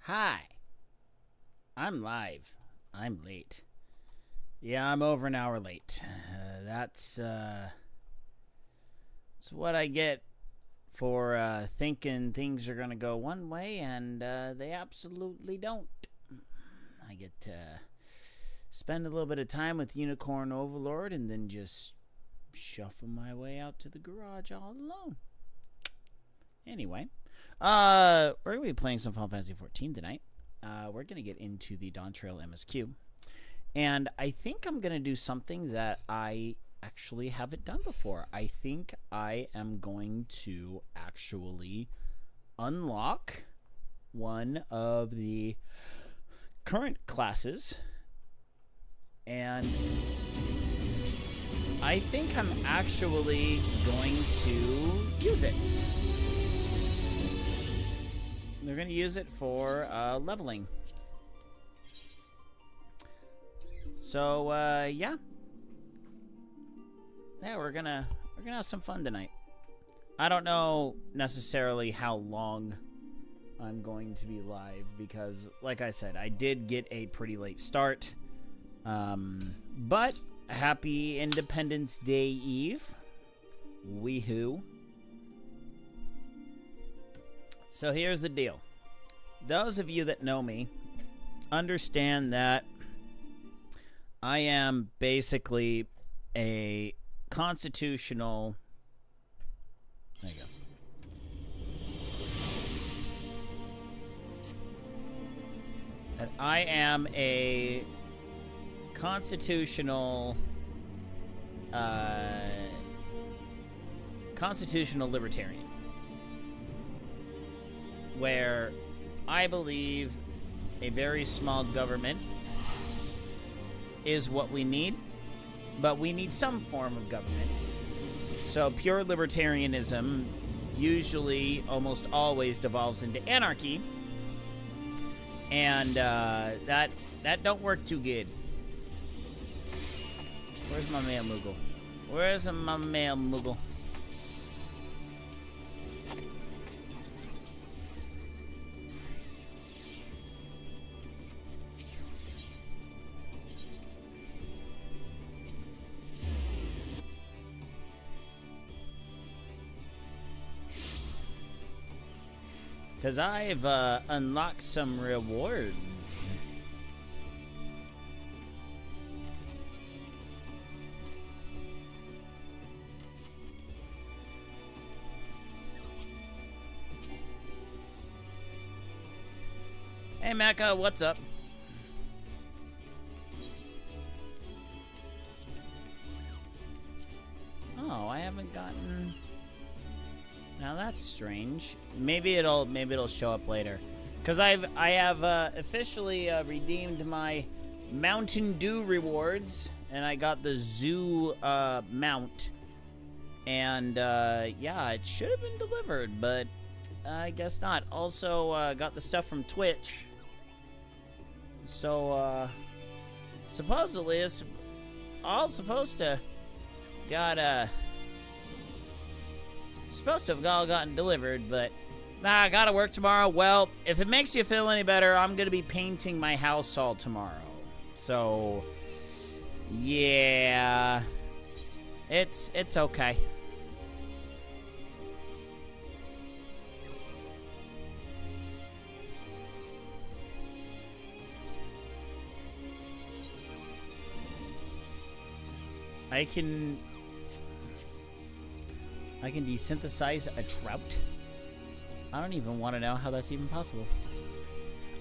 Hi. I'm live. I'm late. Yeah, I'm over an hour late. That's what I get for thinking things are going to go one way, and they absolutely don't. I get to spend a little bit of time with Unicorn Overlord and then just shuffle my way out to the garage all alone. Anyway, we're going to be playing some Final Fantasy 14 tonight. We're going to get into the Dawntrail MSQ. And I think I'm going to do something that I actually haven't done before. I think I am going to actually unlock one of the current classes. And I think I'm actually going to use it. They're going to use it for leveling. So yeah, we're gonna have some fun tonight. I don't know necessarily how long I'm going to be live because, like I said, I did get a pretty late start. But happy Independence Day Eve, weehoo. So here's the deal. Those of you that know me understand that I am basically a constitutional... There you go. That I am a constitutional libertarian, where I believe a very small government is what we need, but we need some form of government. So pure libertarianism usually almost always devolves into anarchy, and that don't work too good. Where's my mail, Moogle? Where's my mail, Moogle? Because I've unlocked some rewards. Hey, Mecca, what's up? Oh, I haven't gotten... Now that's strange. Maybe it'll show up later, because I have officially redeemed my Mountain Dew rewards, and I got the zoo mount, and yeah, it should have been delivered, but I guess not. Also got the stuff from Twitch, so supposedly it's all supposed to supposed to have all gotten delivered, but I gotta work tomorrow. Well, if it makes you feel any better, I'm gonna be painting my house all tomorrow. So, yeah, it's okay. I can desynthesize a trout? I don't even want to know how that's even possible.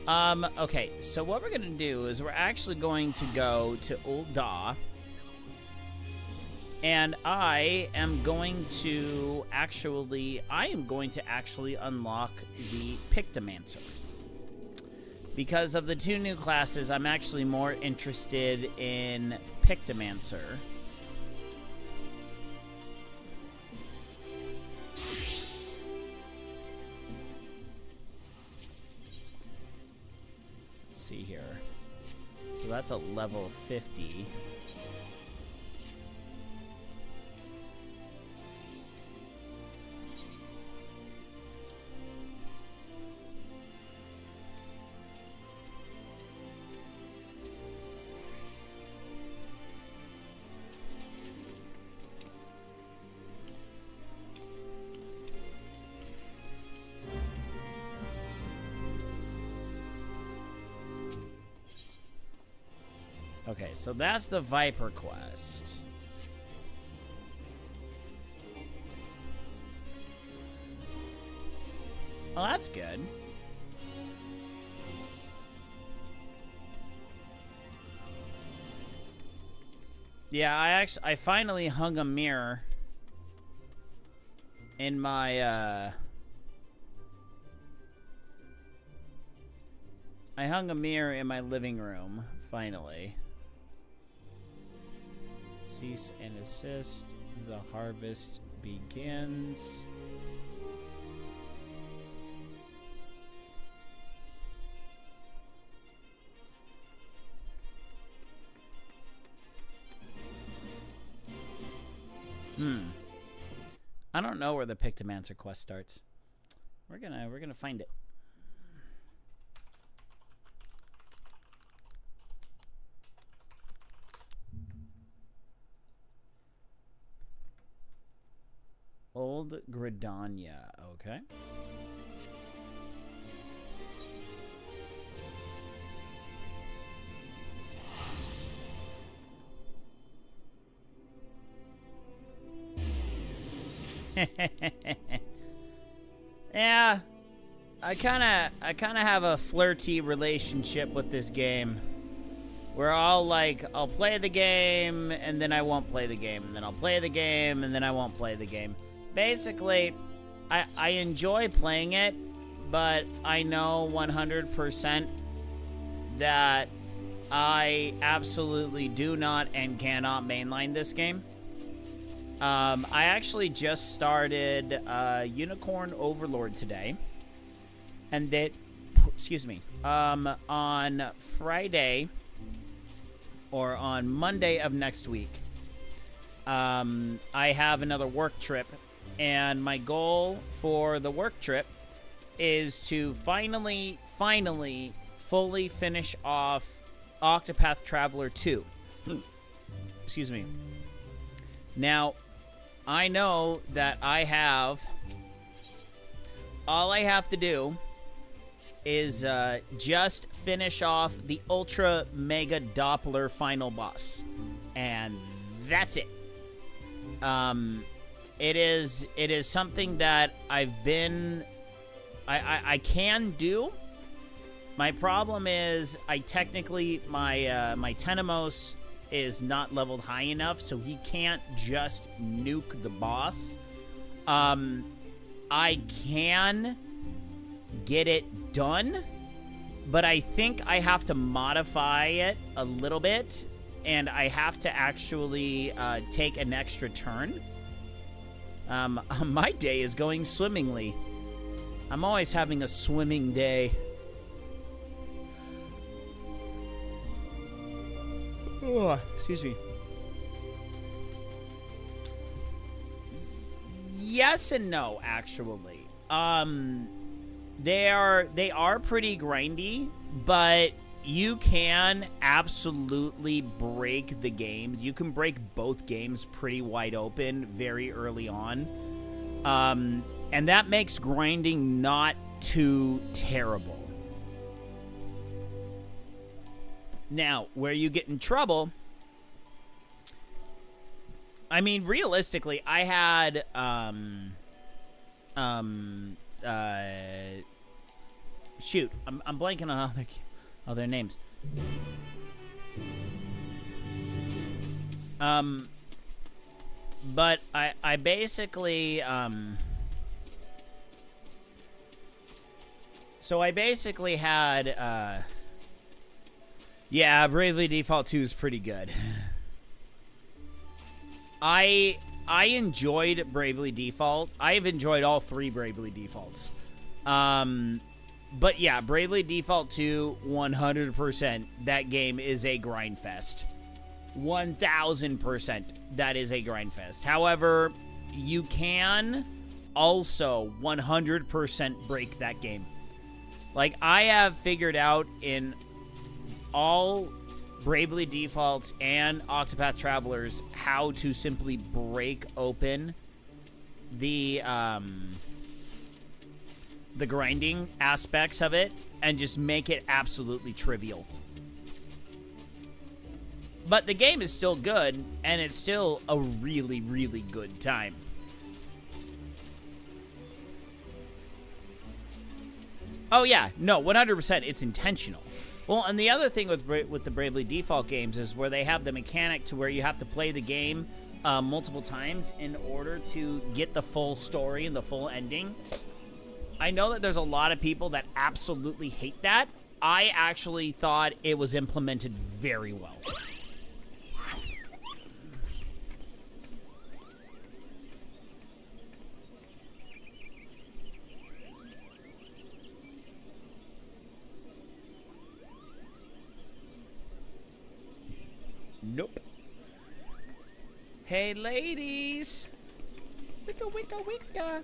Okay, so what we're going to do is we're actually going to go to Old Daw. And I am going to actually unlock the Pictomancer. Because of the two new classes, I'm actually more interested in Pictomancer. See here. So that's a level 50. Okay, so that's the Viper quest. Well, that's good. Yeah, I finally hung a mirror in my, I hung a mirror in my living room, finally. Cease and assist. The harvest begins. I don't know where the Pictomancer quest starts. We're gonna find it. Old Gridania, okay. Yeah, I kind of have a flirty relationship with this game. Where I'll play the game and then I won't play the game, and then I'll play the game and then I won't play the game. Basically, I enjoy playing it, but I know 100% that I absolutely do not and cannot mainline this game. I actually just started Unicorn Overlord today, and it, excuse me, on Friday or on Monday of next week, I have another work trip, and my goal for the work trip is to finally fully finish off Octopath Traveler 2. Excuse me. Now, I know that all I have to do is just finish off the Ultra Mega Doppler final boss. And that's it. It is something that I can do. My problem is my Tenemos is not leveled high enough, so he can't just nuke the boss. I can get it done, but I think I have to modify it a little bit, and I have to actually take an extra turn. My day is going swimmingly. I'm always having a swimming day. Oh, excuse me. Yes and no, actually. They are pretty grindy, but you can absolutely break the game. You can break both games pretty wide open very early on. And that makes grinding not too terrible. Now, where you get in trouble, I mean, realistically, I had, shoot, I'm blanking on other names. But I basically, so I basically had, yeah, Bravely Default 2 is pretty good. I enjoyed Bravely Default. I've enjoyed all three Bravely Defaults. But yeah, Bravely Default 2, 100%. That game is a grind fest. 1000% that is a grind fest. However, you can also 100% break that game. Like, I have figured out in all Bravely Defaults and Octopath Travelers how to simply break open the grinding aspects of it and just make it absolutely trivial. But the game is still good, and it's still a really, really good time. Oh yeah, no, 100%, it's intentional. Well, and the other thing with the Bravely Default games is where they have the mechanic to where you have to play the game multiple times in order to get the full story and the full ending. I know that there's a lot of people that absolutely hate that. I actually thought it was implemented very well. Nope. Hey, ladies. Wicka, wicka, wicka.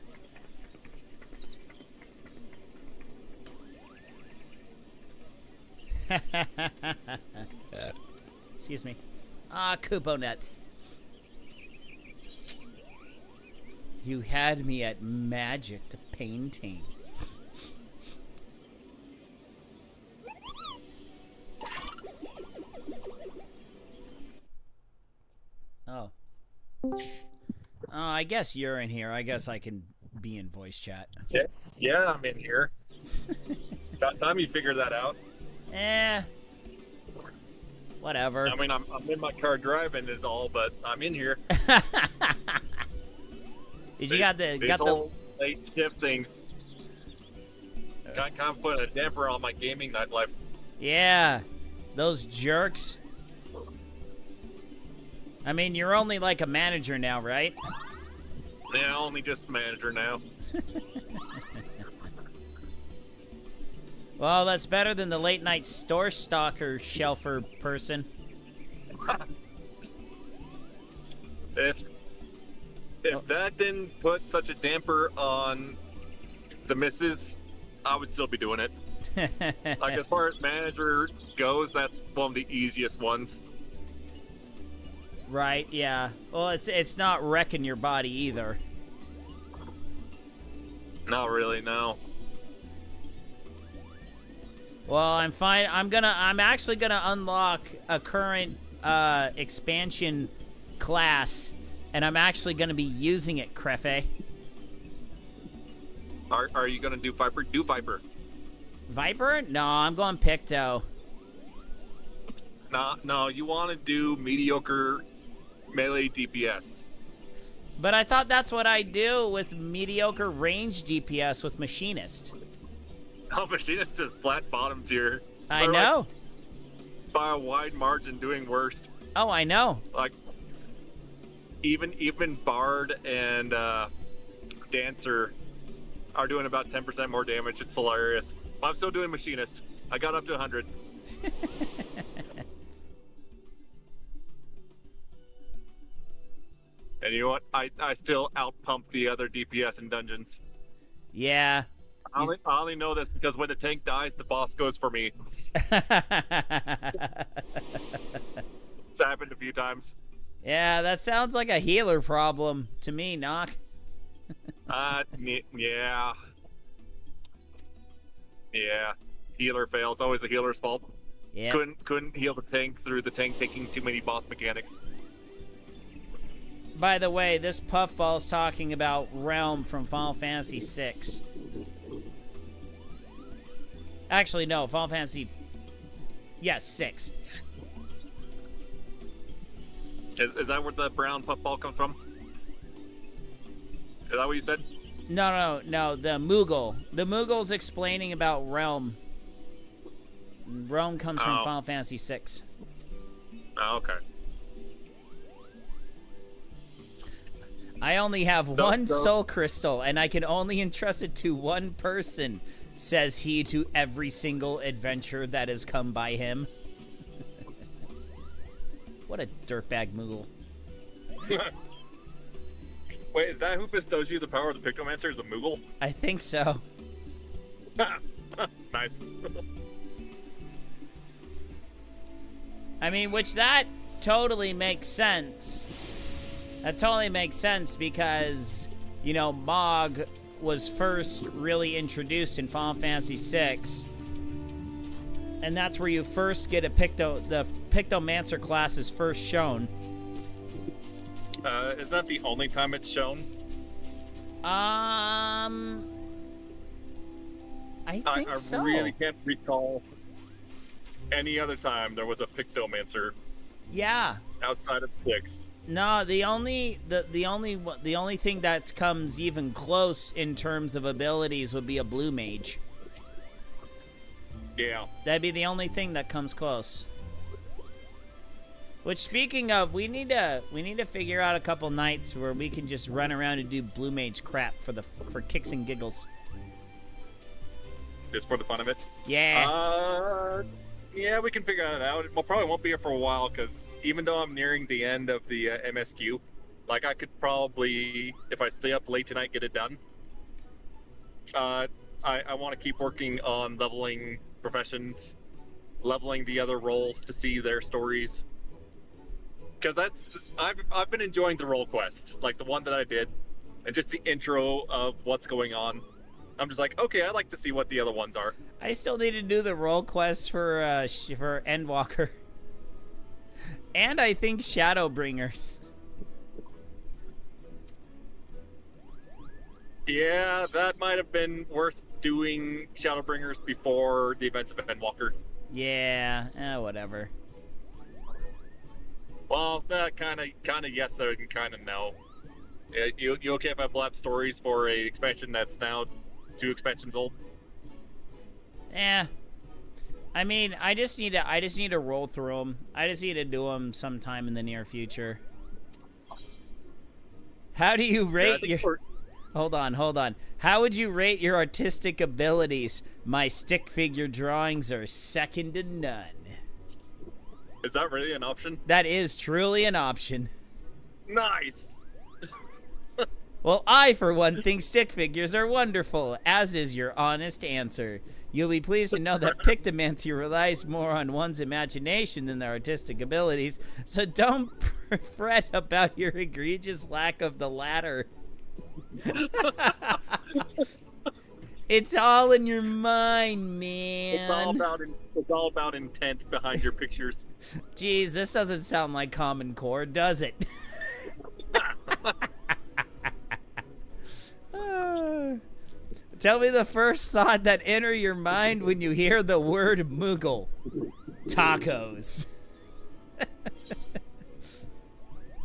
Excuse me. Kupo nuts. You had me at magic to painting. Oh. Oh, I guess you're in here. I guess I can be in voice chat. Yeah, I'm in here. About time you figured that out. Whatever. I mean, I'm in my car driving is all, but I'm in here. Did you got the whole late shift things? Kind of put a damper on my gaming nightlife. Yeah, those jerks. I mean, you're only like a manager now, right? Yeah, only just manager now. Well, that's better than the late night store stalker shelfer person. If that didn't put such a damper on the misses, I would still be doing it. Like, as far as manager goes, that's one of the easiest ones. Right, yeah. Well, it's not wrecking your body either. Not really, no. Well, I'm fine. I'm actually gonna unlock a current expansion class, and I'm actually gonna be using it, Crefe. Are you gonna do Viper? Do Viper. Viper? No, I'm going Picto. No, you want to do mediocre melee DPS. But I thought that's what I do with mediocre range DPS with Machinist. Oh, Machinist is flat bottom tier. I know. Like, by a wide margin doing worst. Oh, I know. Like, even Bard and Dancer are doing about 10% more damage. It's hilarious. I'm still doing Machinist. I got up to 100. And you know what? I still outpump the other DPS in dungeons. Yeah. I only know this because when the tank dies, the boss goes for me. It's happened a few times. Yeah, that sounds like a healer problem to me, Knock. Yeah. Yeah. Healer fails. Always the healer's fault. Yeah. Couldn't heal the tank through the tank taking too many boss mechanics. By the way, this puffball is talking about Realm from Final Fantasy VI. Actually, no, Final Fantasy... Yes, 6. Is that where the brown puffball comes from? Is that what you said? No, the Moogle. The Moogle's explaining about Realm. Realm comes from Final Fantasy VI. Oh, okay. I only have one soul crystal, and I can only entrust it to one person, says he to every single adventure that has come by him. What a dirtbag Moogle. Wait, is that who bestows you the power of the Pictomancer? Is a Moogle? I think so. Nice. I mean, which that totally makes sense. That totally makes sense because, you know, Mog was first really introduced in Final Fantasy VI. And that's where you first get the Pictomancer class is first shown. Is that the only time it's shown? I think so. I really can't recall any other time there was a Pictomancer. Yeah. Outside of 6. No, the only thing that comes even close in terms of abilities would be a blue mage. Yeah. That'd be the only thing that comes close. Which, speaking of, we need to figure out a couple nights where we can just run around and do blue mage crap for kicks and giggles. Just for the fun of it. Yeah. Yeah, we can figure that out. Well, probably won't be here for a while because even though I'm nearing the end of the MSQ, like I could probably, if I stay up late tonight, get it done. I want to keep working on leveling professions, leveling the other roles to see their stories. Because I've been enjoying the role quest, like the one that I did, and just the intro of what's going on. I'm just like, okay, I'd like to see what the other ones are. I still need to do the role quest for Endwalker. And I think Shadowbringers. Yeah, that might have been worth doing Shadowbringers before the events of Endwalker. Yeah, whatever. Well, that kind of yes, and kind of no. You okay if I blab stories for a expansion that's now 2 expansions old? Yeah. I mean, I just need to roll through them. I just need to do them sometime in the near future. How do you rate your... Hold on. How would you rate your artistic abilities? My stick figure drawings are second to none. Is that really an option? That is truly an option. Nice! Well, I, for one, think stick figures are wonderful, as is your honest answer. You'll be pleased to know that Pictomancy relies more on one's imagination than their artistic abilities, so don't fret about your egregious lack of the latter. It's all in your mind, man. It's all about intent behind your pictures. Jeez, this doesn't sound like Common Core, does it? Tell me the first thought that enter your mind when you hear the word Moogle. Tacos.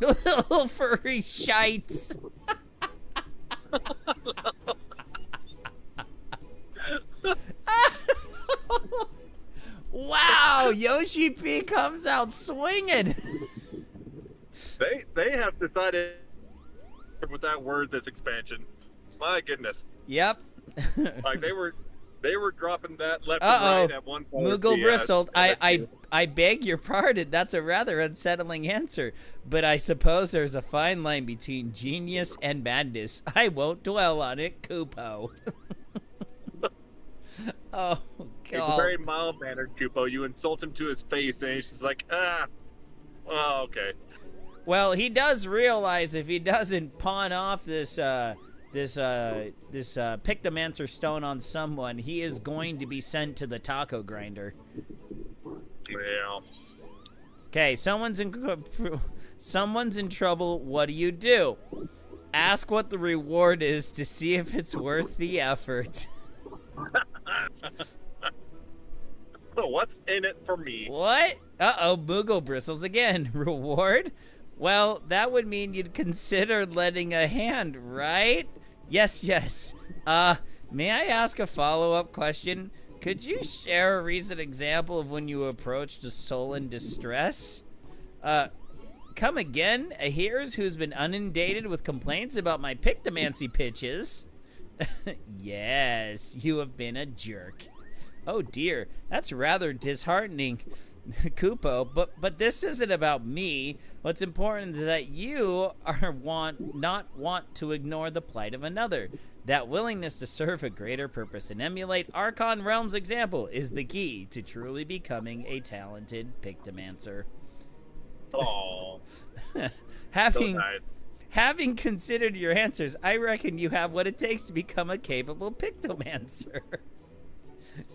Little furry shites. Wow, Yoshi P comes out swinging. They have decided with that word this expansion. My goodness. Yep. Like they were dropping that left and right at one point. Moogle bristled. I beg your pardon. That's a rather unsettling answer. But I suppose there's a fine line between genius and madness. I won't dwell on it, Kupo. Oh, God. He's a very mild-mannered Kupo. You insult him to his face, and he's just like, oh, okay. Well, he does realize if he doesn't pawn off this Pictomancer stone on someone, he is going to be sent to the taco grinder. Yeah. Okay, someone's in trouble. What do? Ask what the reward is to see if it's worth the effort. What's in it for me? What? Uh-oh, Moogle bristles again. Reward? Well, that would mean you'd consider lending a hand, right? Yes. May I ask a follow-up question? Could you share a recent example of when you approached a soul in distress? Come again? A hearers who's been inundated with complaints about my Pictomancy pitches? Yes, you have been a jerk. Oh dear, that's rather disheartening, Kupo, but this isn't about me. What's important is that you not want to ignore the plight of another. That willingness to serve a greater purpose and emulate Archon Realm's example is the key to truly becoming a talented Pictomancer. Oh, Having considered your answers, I reckon you have what it takes to become a capable Pictomancer.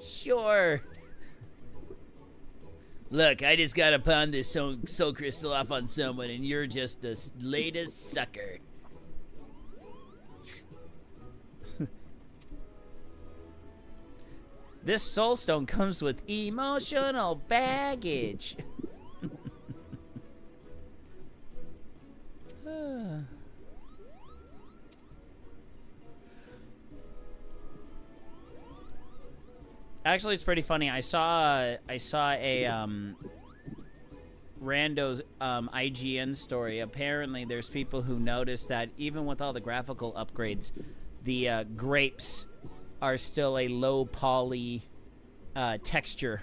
Sure. Look, I just gotta pawn this soul crystal off on someone, and you're just the latest sucker. This soul stone comes with emotional baggage. Actually, it's pretty funny. I saw a rando's IGN story. Apparently, there's people who noticed that even with all the graphical upgrades, the grapes are still a low poly texture,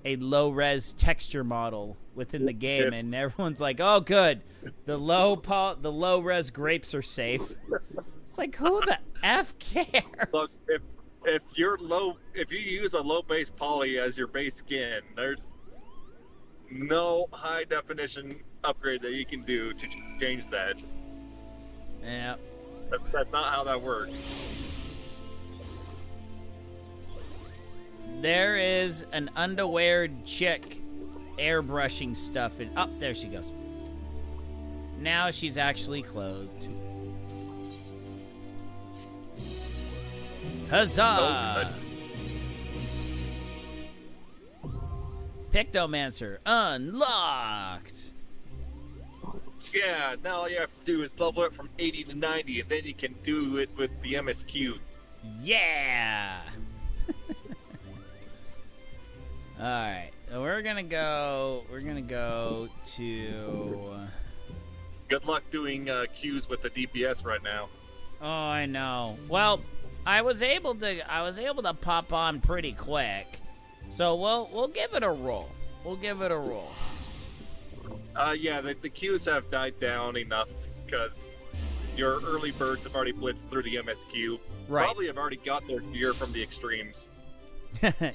a low res texture model within the game, and everyone's like, "Oh, good, the low res grapes are safe." It's like, who the f cares? Look, if you use a low base poly as your base skin, there's no high definition upgrade that you can do to change that. Yeah, that's not how that works. There is an underwear chick airbrushing stuff in. Oh, there she goes. Now she's actually clothed. Huzzah! Pictomancer unlocked. Yeah, now all you have to do is level it from 80 to 90, and then you can do it with the MSQ. Yeah! Alright, we're gonna go to... Good luck doing Qs with the DPS right now. Oh, I know. Well, I was able to pop on pretty quick. So we'll give it a roll. We'll give it a roll. Yeah, the Qs have died down enough because your early birds have already blitzed through the MSQ. Right. Probably have already got their gear from the extremes.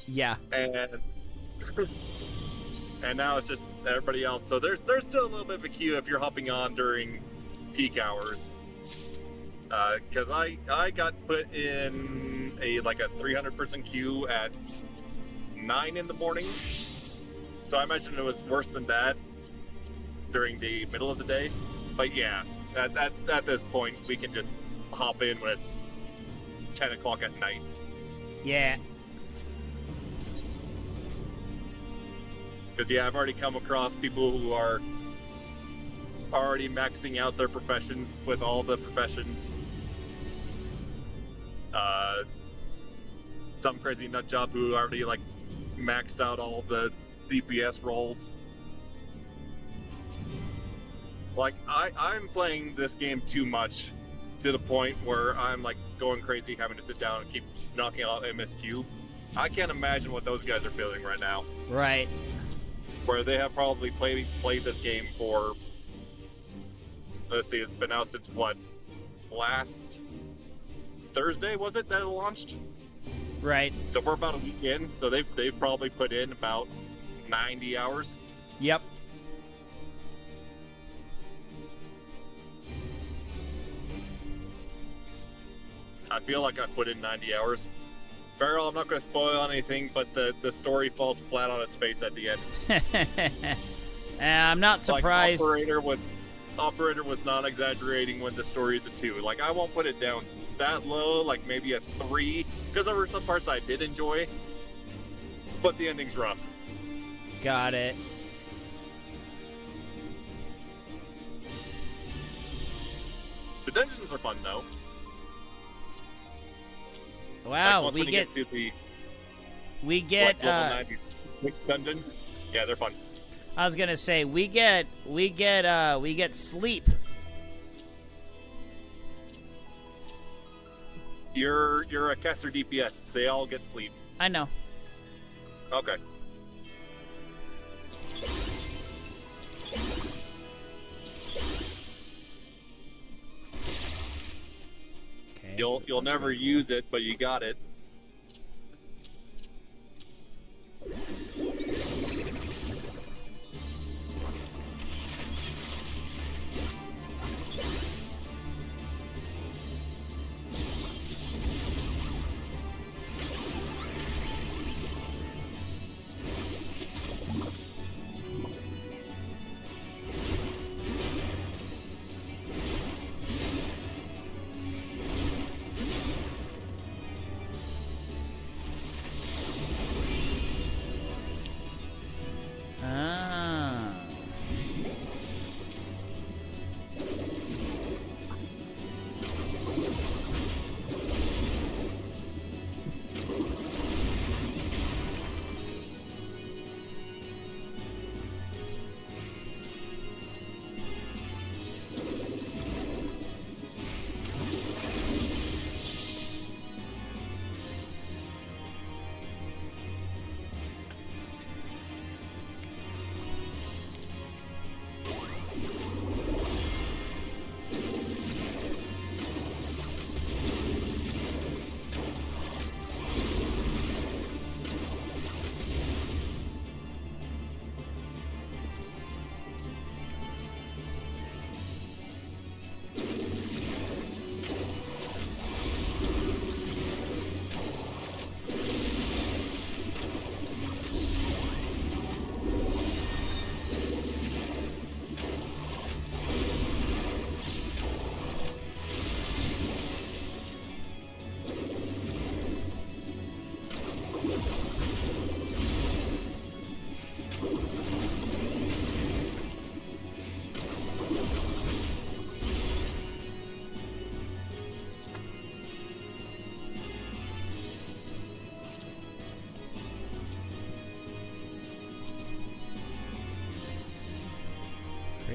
Yeah. And now it's just everybody else. So there's still a little bit of a queue if you're hopping on during peak hours. Because I got put in a 300-person queue at 9 in the morning. So I imagine it was worse than that during the middle of the day. But yeah, at this point we can just hop in when it's 10 o'clock at night. Yeah. Because, yeah, I've already come across people who are already maxing out their professions with all the professions. Some crazy nut job who already, maxed out all the DPS roles. I'm playing this game too much to the point where I'm, going crazy having to sit down and keep knocking out MSQ. I can't imagine what those guys are feeling right now. Right. Where they have probably played this game for, let's see, it's been out since what, last Thursday was it that it launched? Right. So we're about a week in, so they've probably put in about 90 hours. Yep. I feel like I put in 90 hours. Farrell, I'm not going to spoil anything, but the story falls flat on its face at the end. I'm not surprised. Operator was not exaggerating when the story is a 2. I won't put it down that low, maybe a 3, because there were some parts I did enjoy, but the ending's rough. Got it. The dungeons are fun, though. Wow, we get level 90 dungeon. Yeah, they're fun. I was gonna say we get sleep. You're a caster DPS. They all get sleep. I know. Okay. Okay. You'll never use it, but you got it.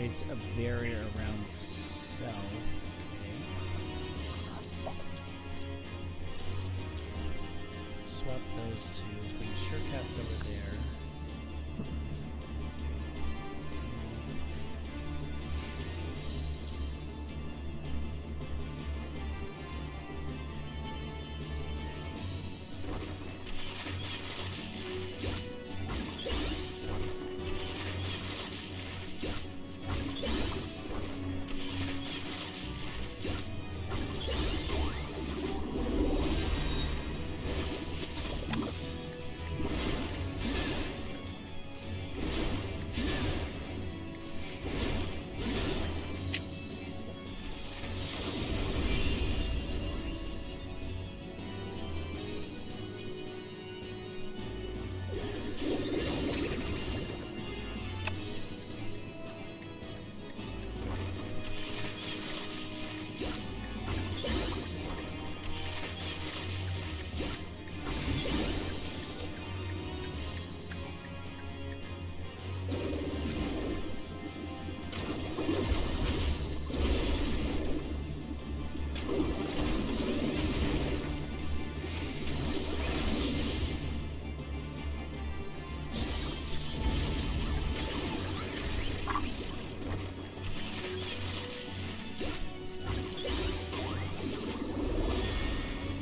creates a barrier around self. Okay. Swap those two. Put a sure cast over there.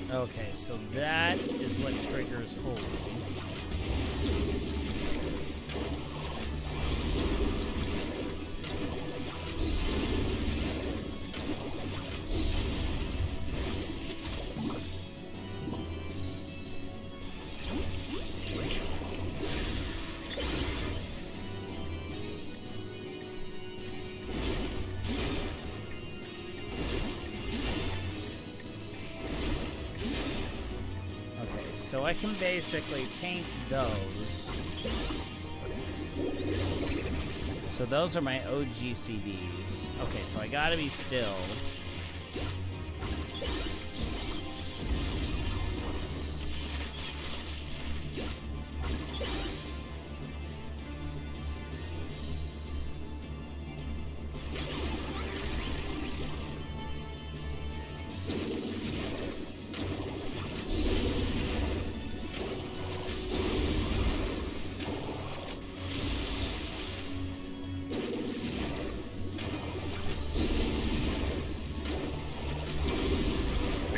Okay, so that is what triggers hold. So I can basically paint those. So those are my OGCDs. Okay, so I gotta be still.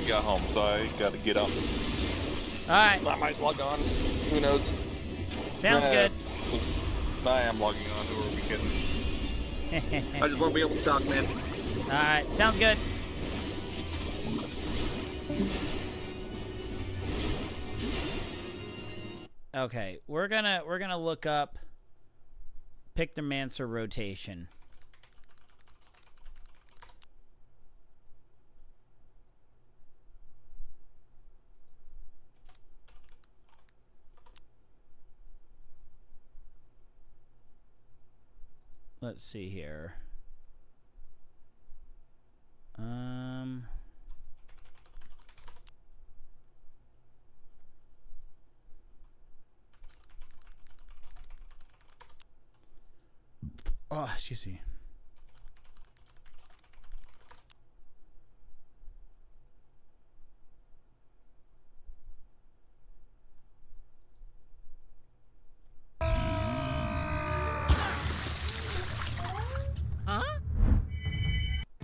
Got home, so I gotta get up. Alright. I might log on. Who knows? Sounds good. I am logging on. Who are we kidding? I just want to be able to talk, man. Alright, sounds good. Okay, we're gonna look up Pictomancer rotation. Let's see here. Oh, excuse me.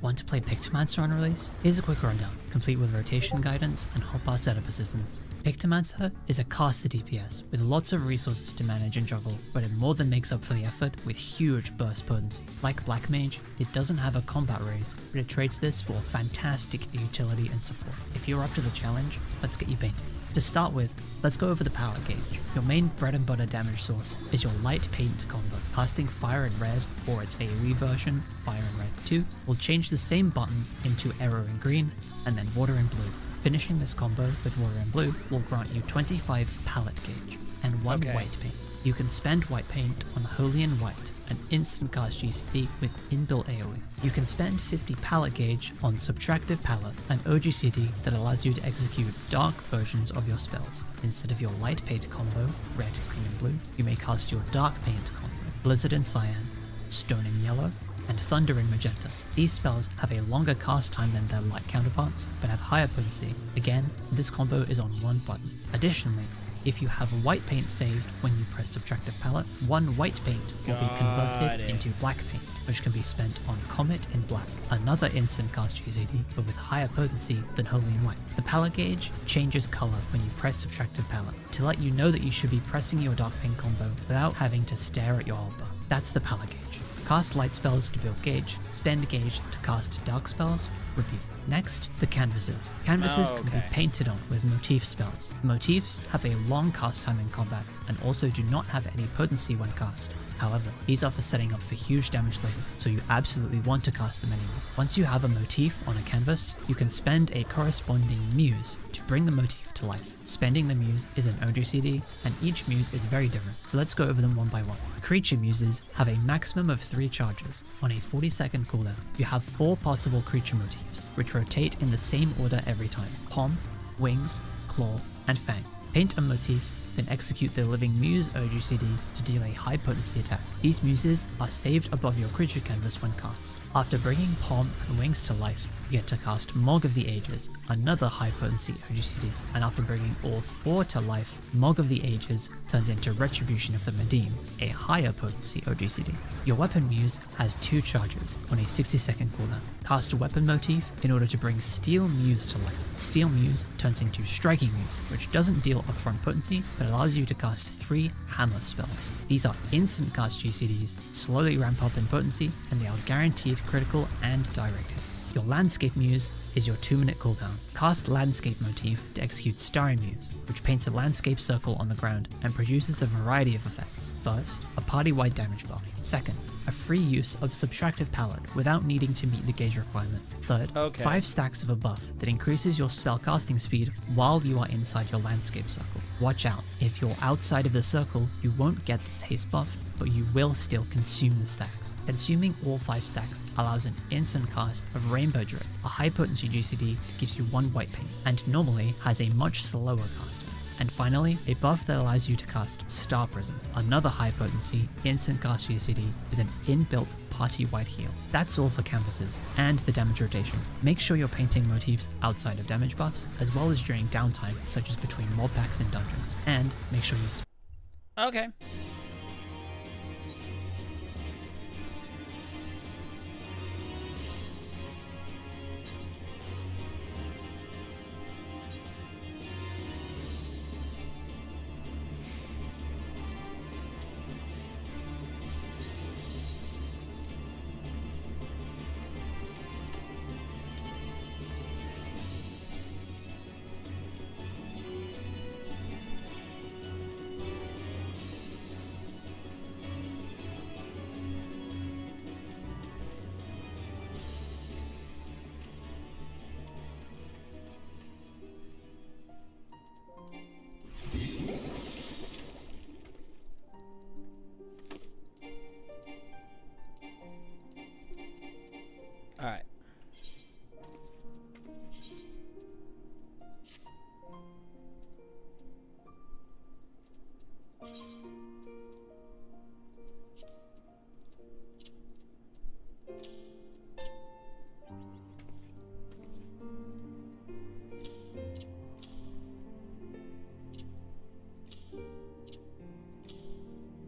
Want to play Pictomancer on release? Here's a quick rundown, complete with rotation guidance and hotbar setup assistance. Pictomancer is a caster DPS with lots of resources to manage and juggle, but it more than makes up for the effort with huge burst potency. Like Black Mage, it doesn't have a combat raise, but it trades this for fantastic utility and support. If you're up to the challenge, let's get you painted. To start with, let's go over the palette gauge. Your main bread and butter damage source is your light paint combo. Casting Fire in Red, or its AoE version, Fire in Red 2, will change the same button into Arrow in Green, and then Water in Blue. Finishing this combo with Water in Blue will grant you 25 palette gauge, and 1 white paint. You can spend white paint on Holy and White, an instant cast GCD with inbuilt AoE. You can spend 50 palette gauge on Subtractive Palette, an OGCD that allows you to execute dark versions of your spells. Instead of your light paint combo, red, green and blue, you may cast your dark paint combo, Blizzard and Cyan, Stone and Yellow, and Thunder in magenta. These spells have a longer cast time than their light counterparts, but have higher potency. Again, this combo is on one button. Additionally, if you have white paint saved when you press subtractive palette, one white paint will be converted into black paint, which can be spent on Comet in black, another instant cast GCD, but with higher potency than Holy in white. The palette gauge changes color when you press subtractive palette, to let you know that you should be pressing your dark paint combo without having to stare at your hold bar. That's the palette gauge. Cast light spells to build gauge, spend gauge to cast dark spells, repeat. Next, the canvases. Canvases can be painted on with motif spells. Motifs have a long cast time in combat and also do not have any potency when cast. However, these are for setting up for huge damage later, so you absolutely want to cast them anyway. Once you have a motif on a canvas, you can spend a corresponding muse to bring the motif to life. Spending the muse is an OGCD, and each muse is very different, so let's go over them one by one. Creature muses have a maximum of 3 charges. On a 40-second cooldown, you have 4 possible creature motifs, which rotate in the same order every time: Palm, Wings, Claw, and Fang. Paint a motif, then execute the Living Muse OGCD to deal a high potency attack. These muses are saved above your creature canvas when cast. After bringing Palm and Wings to life, you get to cast Mog of the Ages, another high potency OGCD, and after bringing all 4 to life, Mog of the Ages turns into Retribution of the Medivh, a higher potency OGCD. Your weapon muse has 2 charges on a 60-second cooldown. Cast a weapon motif in order to bring Steel Muse to life. Steel Muse turns into Striking Muse, which doesn't deal upfront potency, but allows you to cast 3 hammer spells. These are instant cast GCDs, slowly ramp up in potency, and they are guaranteed critical and direct hits. Your Landscape Muse is your 2-minute cooldown. Cast Landscape motif to execute Starry Muse, which paints a landscape circle on the ground and produces a variety of effects. First, a party-wide damage bar. Second, a free use of subtractive palette without needing to meet the gauge requirement. Third, 5 stacks of a buff that increases your spell casting speed while you are inside your landscape circle. Watch out, if you're outside of the circle, you won't get this haste buff, but you will still consume the stacks. Consuming all 5 stacks allows an instant cast of Rainbow Drip, a high potency GCD that gives you 1 white paint, and normally has a much slower casting. And finally, a buff that allows you to cast Star Prism, another high potency instant cast GCD with an inbuilt party-wide heal. That's all for canvases and the damage rotation. Make sure you're painting motifs outside of damage buffs, as well as during downtime, such as between mob packs and dungeons. And make sure you... Okay. All right.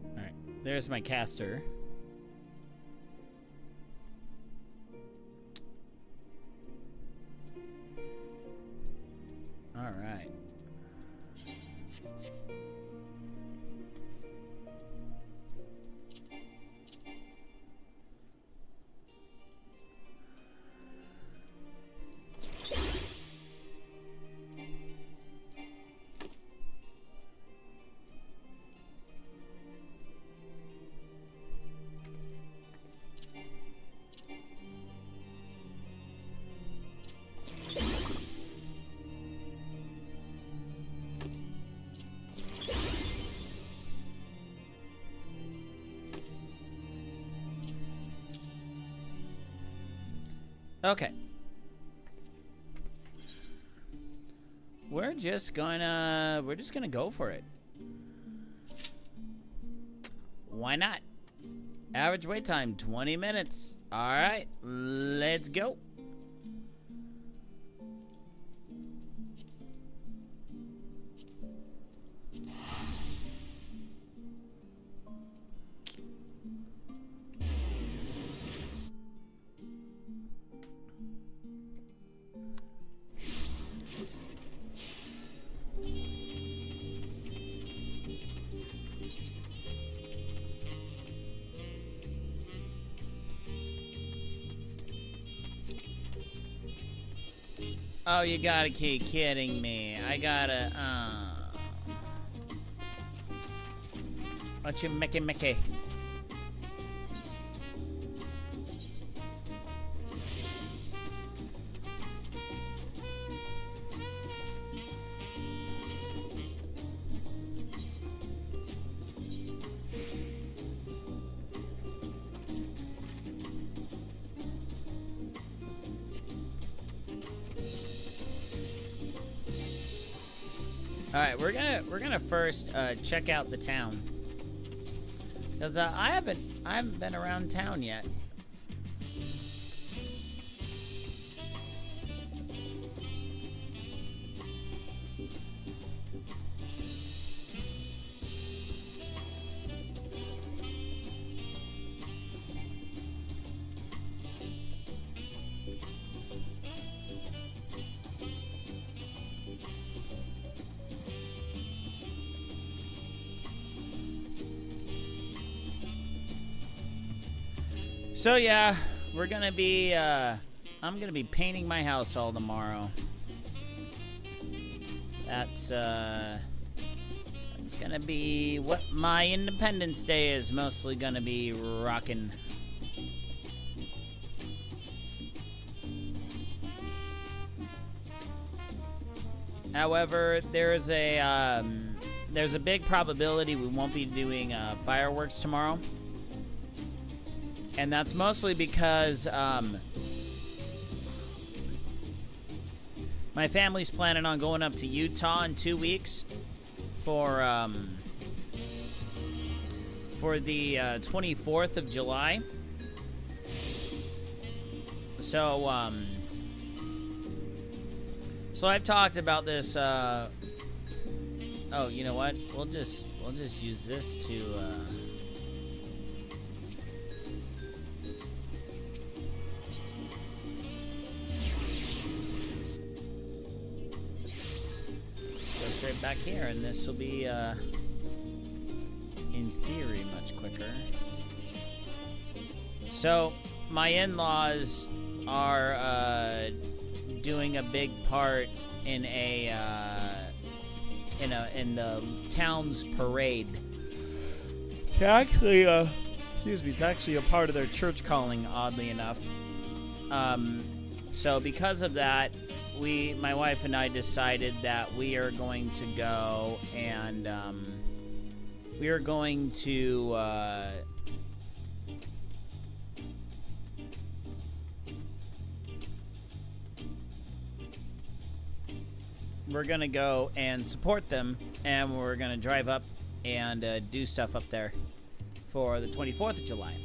All right. There's my caster. All right. Okay. We're just gonna go for it. Why not? Average wait time, 20 minutes. All right, let's go. Oh, you gotta keep kidding me. I gotta, What you Mickey? All right, we're gonna first check out the town, because I haven't been around town yet. So yeah, we're gonna be, I'm gonna be painting my house all tomorrow. That's gonna be what my Independence Day is mostly gonna be rocking. However, there's a big probability we won't be doing fireworks tomorrow. And that's mostly because my family's planning on going up to Utah in 2 weeks for the 24th of July. So so I've talked about this. Oh, you know what? We'll just use this to. Straight back here, and this will be in theory much quicker. So my in-laws are doing a big part in in the town's parade. Actually, it's actually a part of their church calling, oddly enough. So because of that, my wife and I decided that we are going to go and we are going to we're gonna go and support them, and we're gonna drive up and do stuff up there for the 24th of July.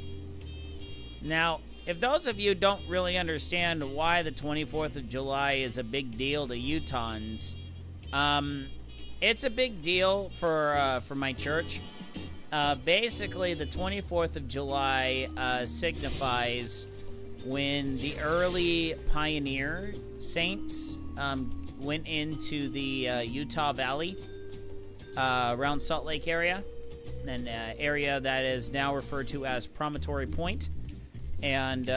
Now, if those of you don't really understand why the 24th of July is a big deal to Utahns, it's a big deal for my church. Basically, the 24th of July signifies when the early pioneer saints went into the Utah Valley around Salt Lake area, an area that is now referred to as Promontory Point. And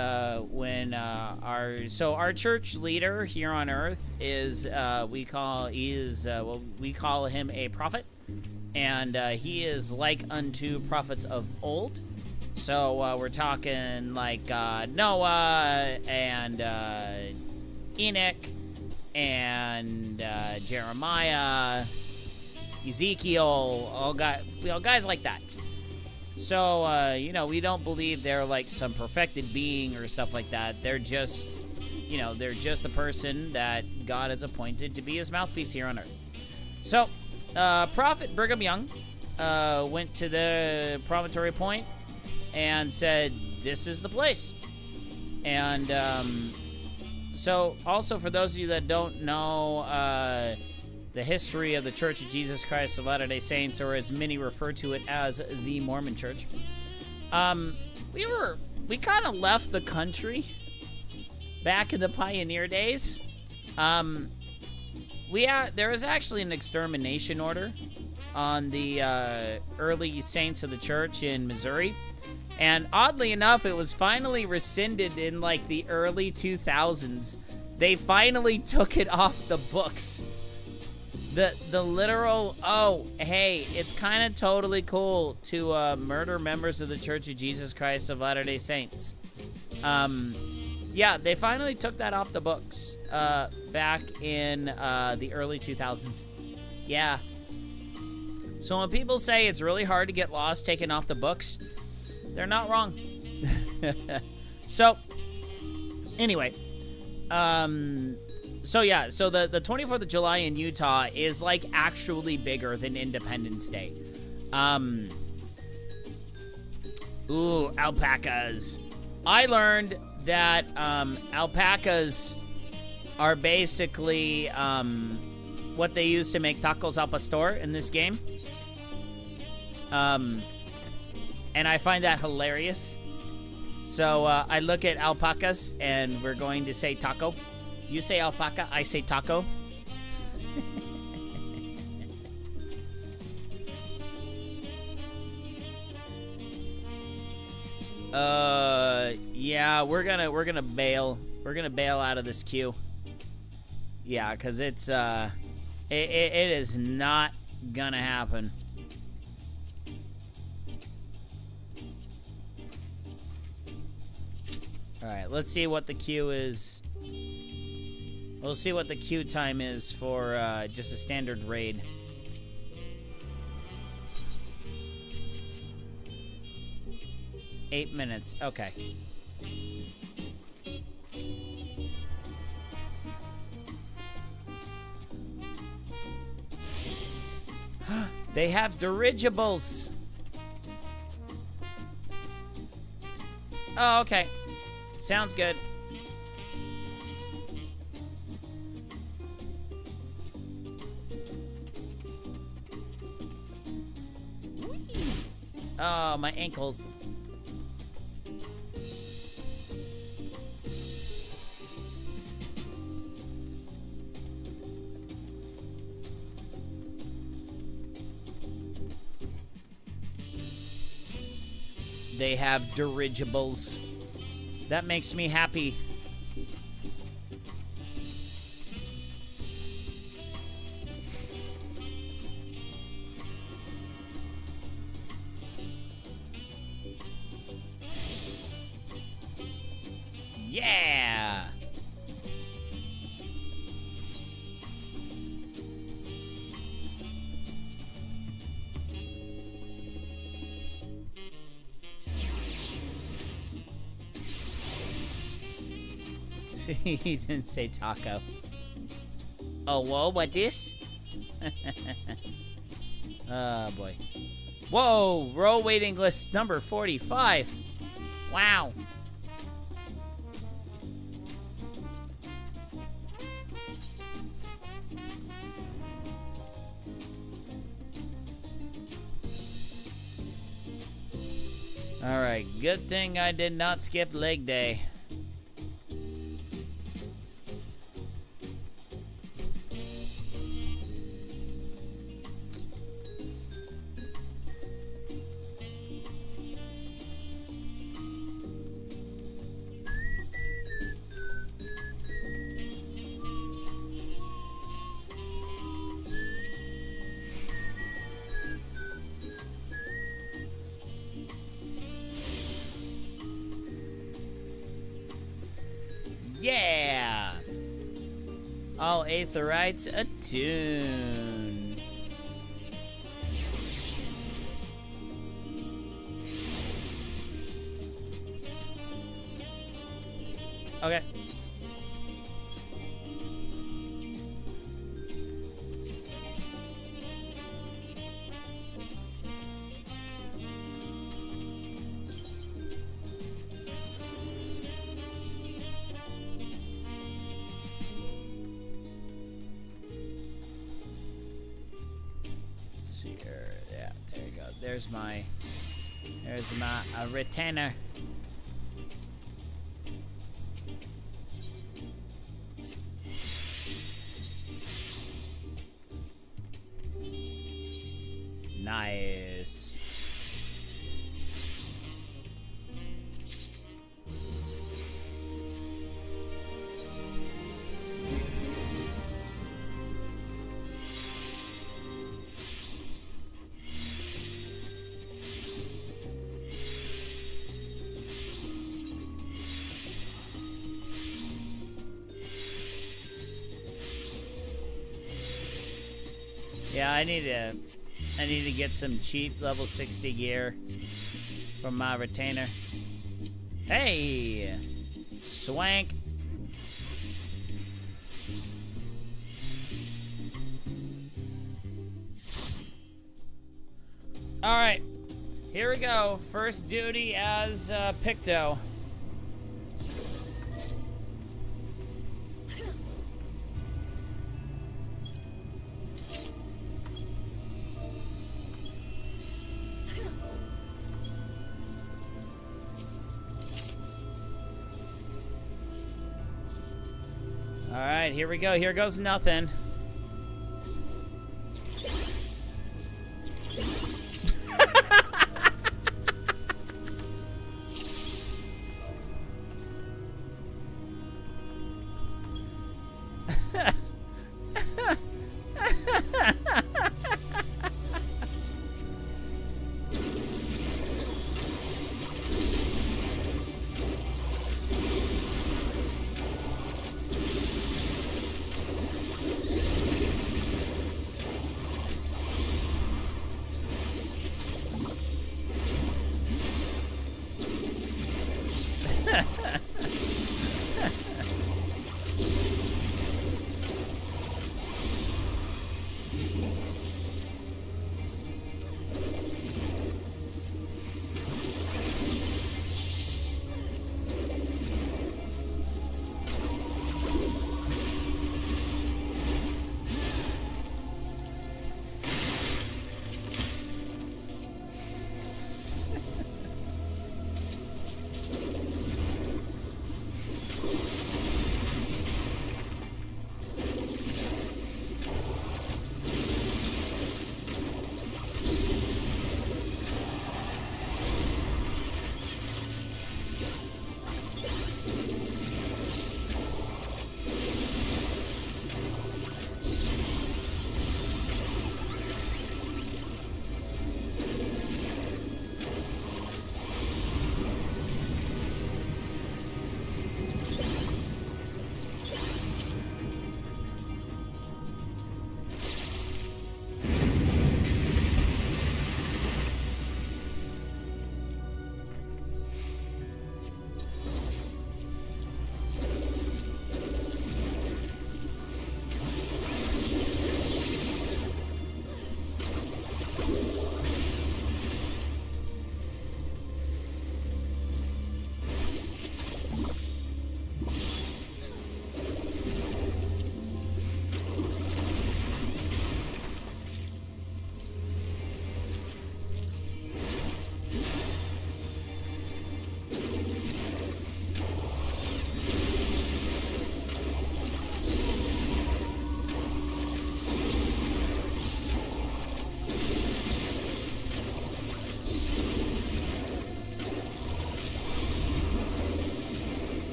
when our church leader here on Earth is we call him a prophet, and he is like unto prophets of old. So we're talking like Noah and Enoch and Jeremiah, Ezekiel, guys like that. So, we don't believe they're like some perfected being or stuff like that. They're just, they're just the person that God has appointed to be his mouthpiece here on earth. So, Prophet Brigham Young went to the Promontory Point and said, this is the place. And so also for those of you that don't know the history of the Church of Jesus Christ of Latter-day Saints, or as many refer to it as the Mormon Church, we kind of left the country back in the pioneer days. There was actually an extermination order on the early saints of the church in Missouri. And oddly enough, it was finally rescinded in like the early 2000s. They finally took it off the books. The literal, oh, hey, it's kind of totally cool to murder members of the Church of Jesus Christ of Latter-day Saints. Yeah, they finally took that off the books back in the early 2000s. Yeah. So when people say it's really hard to get laws taken off the books, they're not wrong. So, anyway. So yeah, so the 24th of July in Utah is like actually bigger than Independence Day. Ooh, alpacas. I learned that alpacas are basically what they use to make tacos al pastor in this game. And I find that hilarious. So I look at alpacas, and we're going to say taco. You say alpaca, I say taco. Yeah, we're gonna bail. We're gonna bail out of this queue. Yeah, because it's it is not gonna happen. All right, let's see what the queue is. We'll see what the queue time is for just a standard raid. Eight minutes. Okay. They have dirigibles. Oh, okay. Sounds good. Oh, my ankles. They have dirigibles. That makes me happy. Yeah! He didn't say taco. Oh, whoa, what this? Oh, boy. Whoa, row waiting list number 45. Wow. All right, good thing I did not skip leg day. Yeah! All Aetherites attuned. Okay. see here. Yeah, there you go. There's my retainer. Nice. Yeah, I need to get some cheap level 60 gear from my retainer. Hey! Swank! Alright, here we go. First duty as Picto. Alright, here we go. Here goes nothing.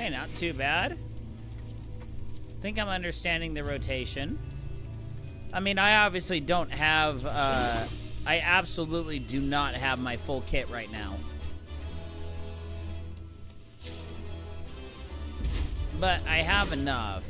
Okay, not too bad. Think I'm understanding the rotation. I mean, I obviously don't have, I absolutely do not have my full kit right now. But I have enough.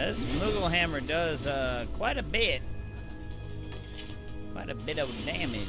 This Moogle Hammer does quite a bit. Quite a bit of damage.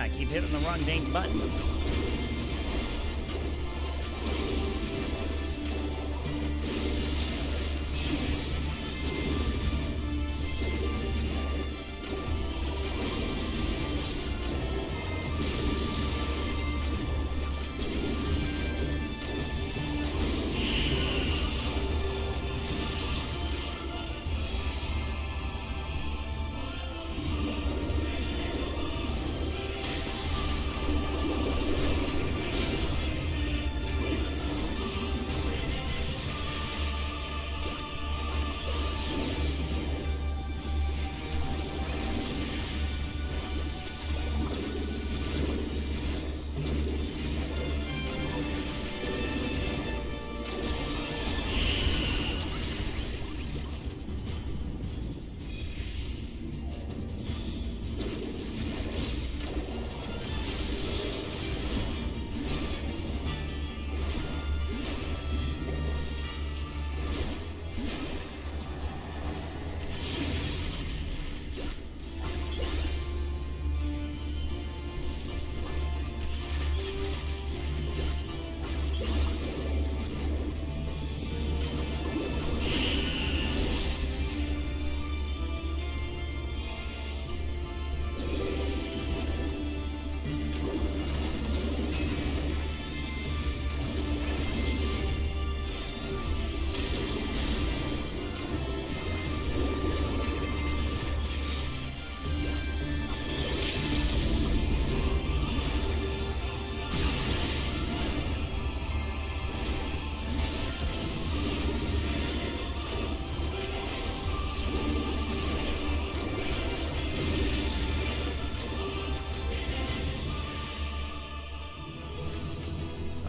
I keep hitting the wrong dang button.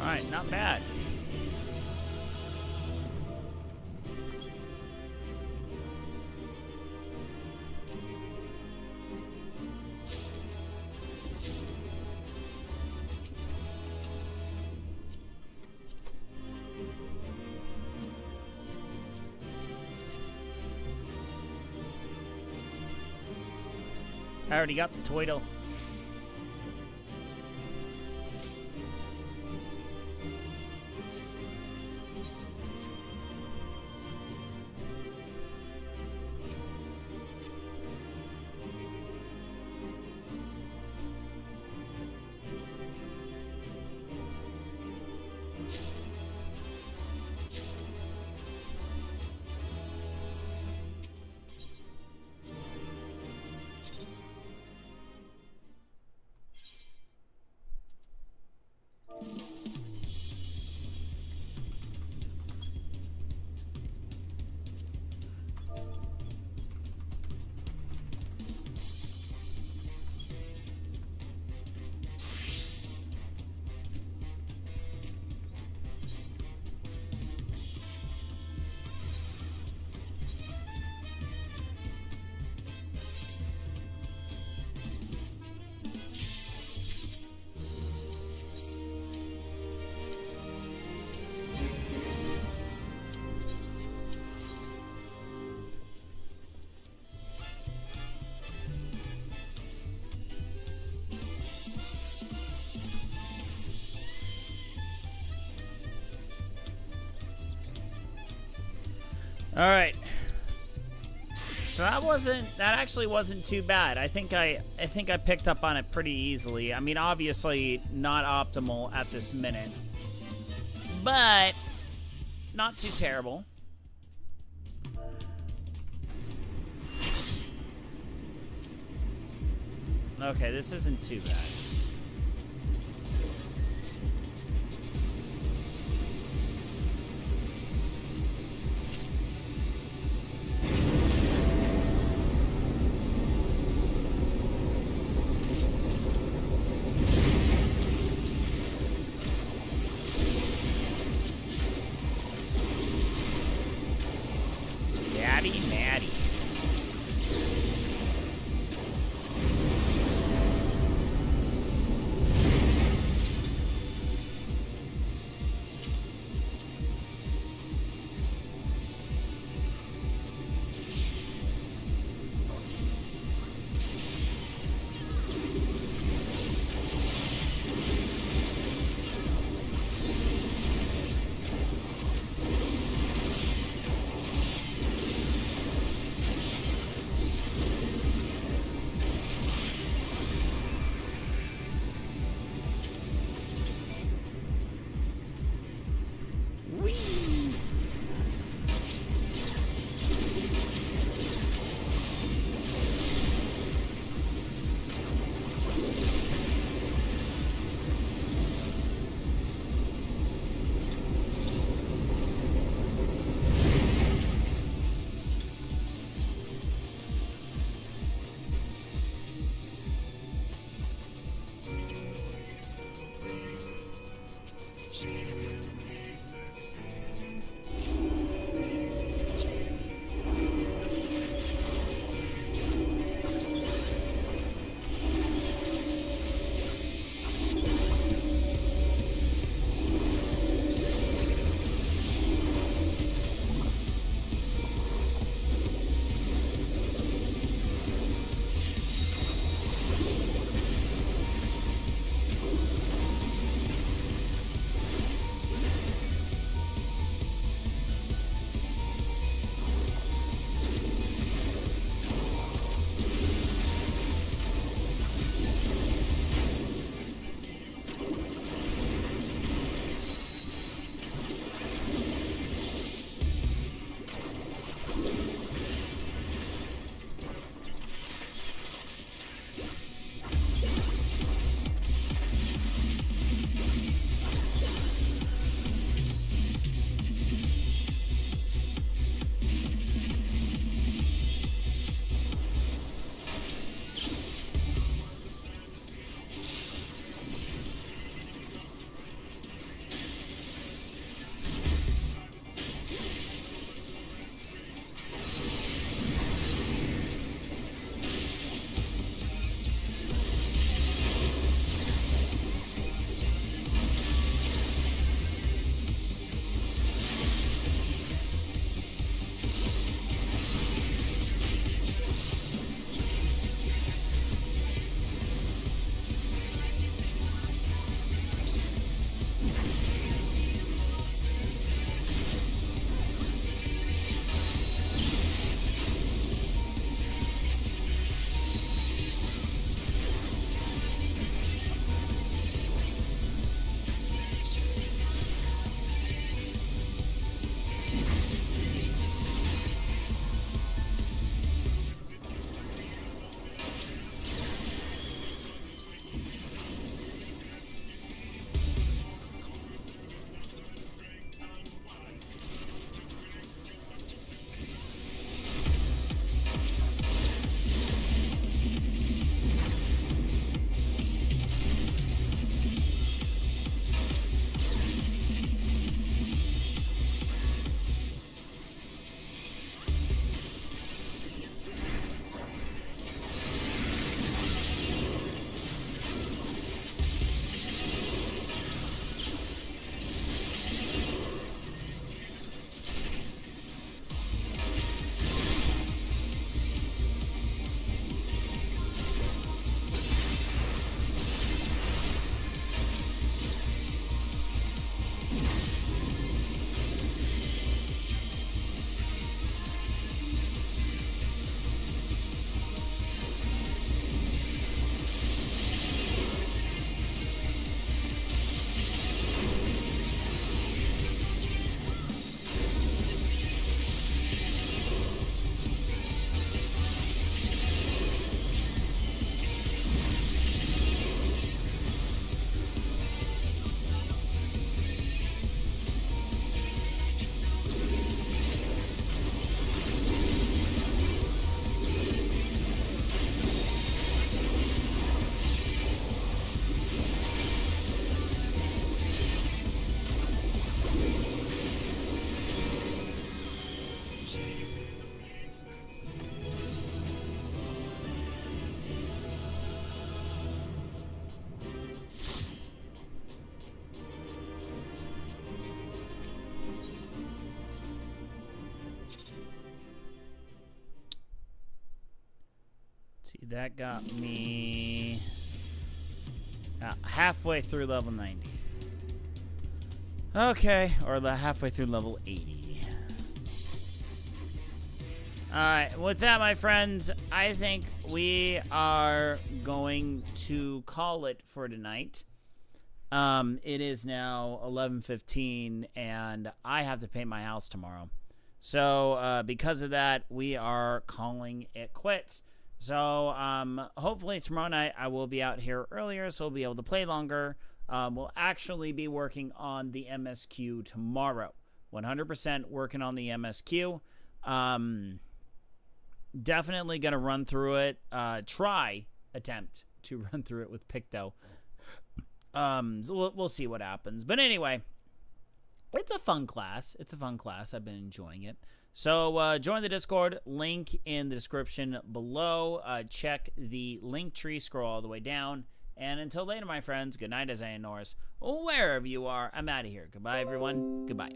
Alright, not bad. I already got the Toidle. All right. So that actually wasn't too bad. I think I picked up on it pretty easily. I mean, obviously not optimal at this minute, but not too terrible. Okay, this isn't too bad. See, that got me halfway through level 90. Okay, or the halfway through level 80. Alright, with that, my friends, I think we are going to call it for tonight. It is now 11:15, and I have to paint my house tomorrow. So, because of that, we are calling it quits. So, hopefully tomorrow night I will be out here earlier, so we'll be able to play longer. We'll actually be working on the MSQ tomorrow. 100% working on the MSQ. Definitely going to run through it. Attempt to run through it with Picto. So we'll see what happens. But anyway, it's a fun class. I've been enjoying it. So join the Discord. Link in the description below. Check the link tree. Scroll all the way down. And until later, my friends, good night, as I Norris. Wherever you are, I'm out of here. Goodbye, everyone. Goodbye.